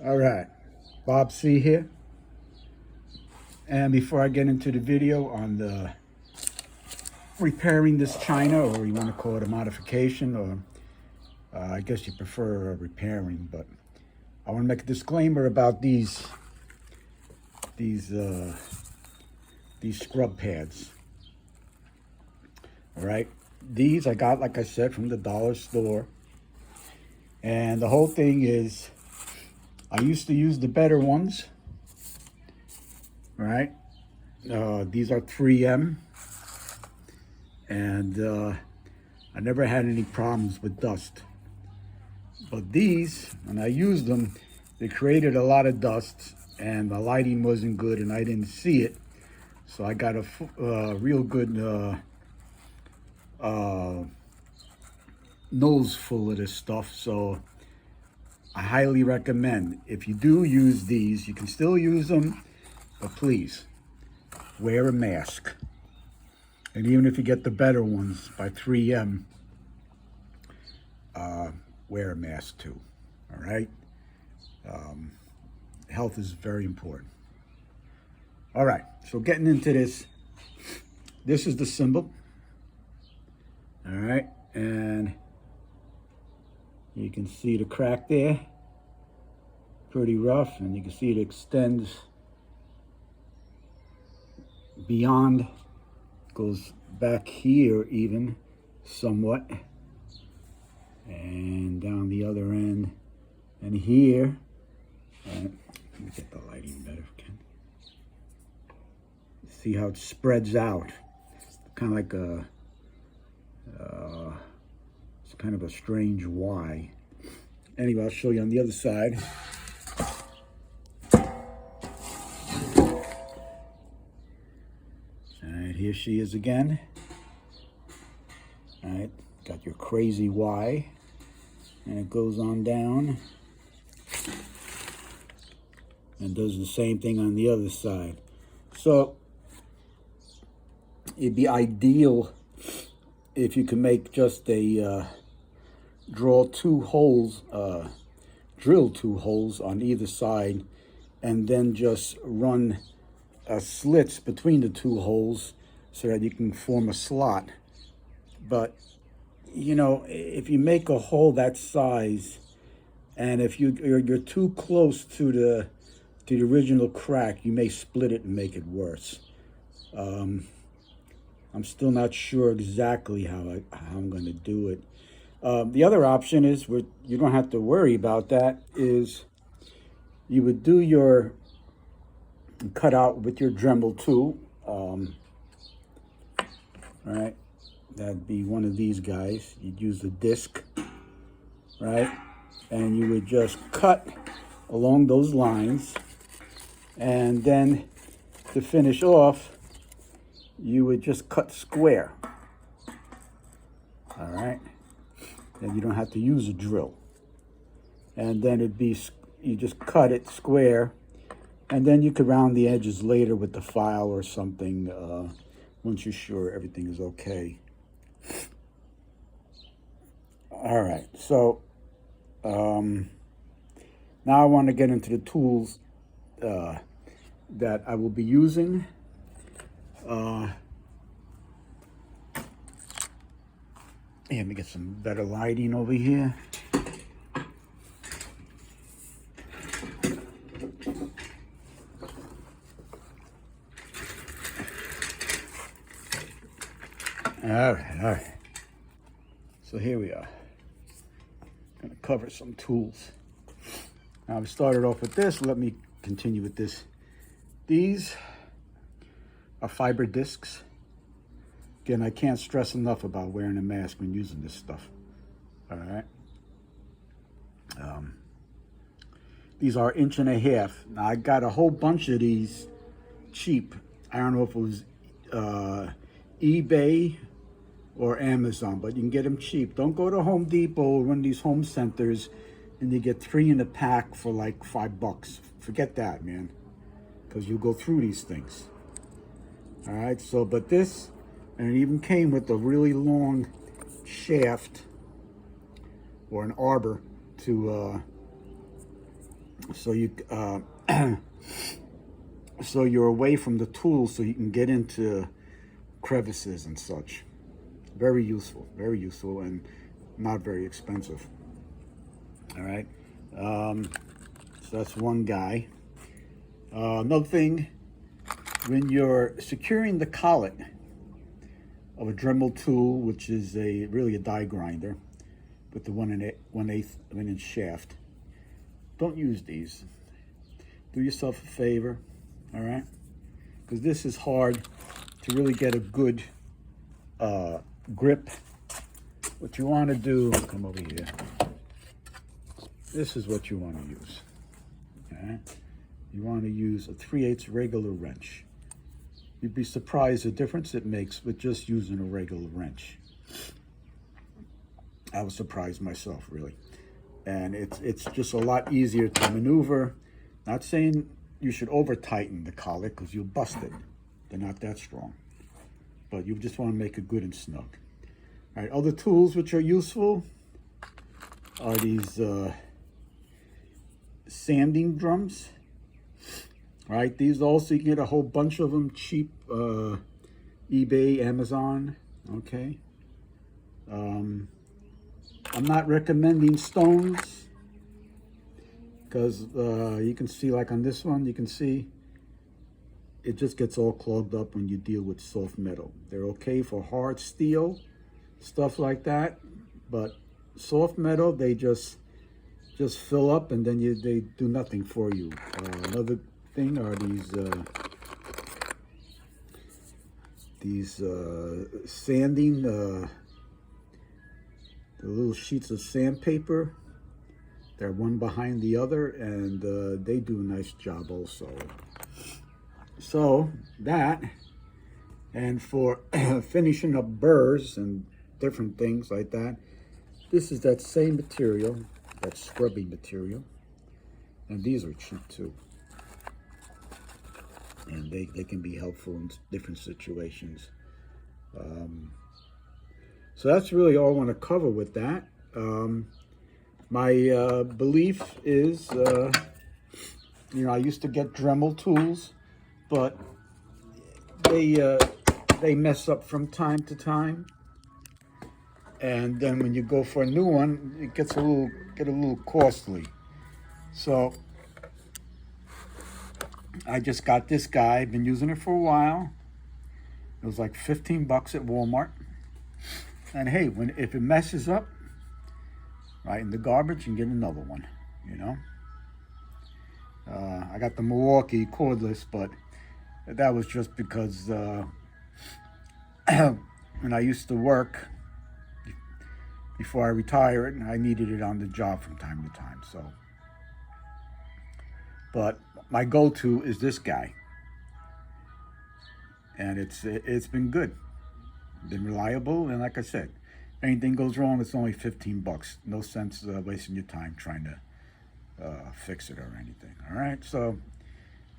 All right, Bob C here. And before I get into the video on the repairing this china, or you want to call it a modification, or I guess you prefer repairing, but I want to make a disclaimer about these scrub pads. All right, these I got, like I said, from the dollar store, and the whole thing is, I used to use the better ones, right? These are 3M, and I never had any problems with dust. But these, when I used them, they created a lot of dust, and the lighting wasn't good, and I didn't see it. So I got a real good nose full of this stuff. So I highly recommend, if you do use these, you can still use them, but please wear a mask. And even if you get the better ones by 3M, wear a mask too. All right. Health is very important. All right. So getting into this, this is the Cymbal. All right. And you can see the crack there. Pretty rough. And you can see it extends beyond, goes back here even somewhat, and down the other end, and here. And let me get the lighting better, Ken. See how it spreads out, kind of like a it's kind of a strange Y. Anyway, I'll show you on the other side. Alright, here she is again. Alright, got your crazy Y, and it goes on down and does the same thing on the other side. So it'd be ideal if you can make just a drill two holes on either side, and then just run slits between the two holes so that you can form a slot. But you know, if you make a hole that size, and if you're too close to the original crack, you may split it and make it worse. I'm still not sure exactly how I'm going to do it. The other option is, you don't have to worry about that, is you would do your cut out with your Dremel tool. Right, that'd be one of these guys. You'd use the disc, right, and you would just cut along those lines, and then to finish off, you would just cut square. All right, and you don't have to use a drill. And then you just cut it square, and then you could round the edges later with the file or something, once you're sure everything is okay. All right, so now I want to get into the tools that I will be using. Let me get some better lighting over here. All right. So here we are. Gonna cover some tools. Now we started off with this. Let me continue with this. These are fiber discs. Again, I can't stress enough about wearing a mask when using this stuff. All right. These are 1.5 inches. Now I got a whole bunch of these cheap. I don't know if it was eBay or Amazon, but you can get them cheap. Don't go to Home Depot or one of these home centers and you get 3 in a pack for like $5. Forget that, man, because you'll go through these things. All right, so, but this, and it even came with a really long shaft or an arbor to So you so you're away from the tools, so you can get into crevices and such. Very useful, and not very expensive. All right, so that's one guy. Another thing, when you're securing the collet of a Dremel tool, which is really a die grinder with the 1/8 of an inch shaft, don't use these. Do yourself a favor, all right? Because this is hard to really get a good grip. What you want to do, come over here. This is what you want to use, okay? You want to use a 3/8 regular wrench. You'd be surprised the difference it makes with just using a regular wrench. I was surprised myself, really. And it's just a lot easier to maneuver. Not saying you should over tighten the collet because you'll bust it. They're not that strong. But you just want to make it good and snug. All right, other tools which are useful are these sanding drums. Right, these also, you can get a whole bunch of them cheap, eBay, Amazon, okay. I'm not recommending stones because you can see, like on this one, you can see it just gets all clogged up when you deal with soft metal. They're okay for hard steel, stuff like that, but soft metal, they just fill up and then they do nothing for you. Another thing are these sanding, the little sheets of sandpaper. They're one behind the other, and they do a nice job also. So that, and for finishing up burrs and different things like that, this is that same material, that scrubbing material, and these are cheap too. And they can be helpful in different situations. So that's really all I want to cover with that. My belief is, I used to get Dremel tools, but they mess up from time to time. And then when you go for a new one, it gets a little costly. So I just got this guy. I've been using it for a while. It was like 15 bucks at Walmart. And hey, if it messes up, right in the garbage, you can get another one, I got the Milwaukee cordless, but that was just because when I used to work, before I retired, I needed it on the job from time to time, so. But my go-to is this guy. And it's been good, been reliable, and like I said, if anything goes wrong, it's only 15 bucks. No sense wasting your time trying to fix it or anything. All right, so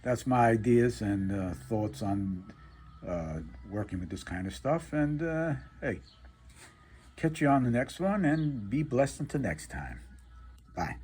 that's my ideas and thoughts on working with this kind of stuff. And hey, catch you on the next one, and be blessed until next time. Bye.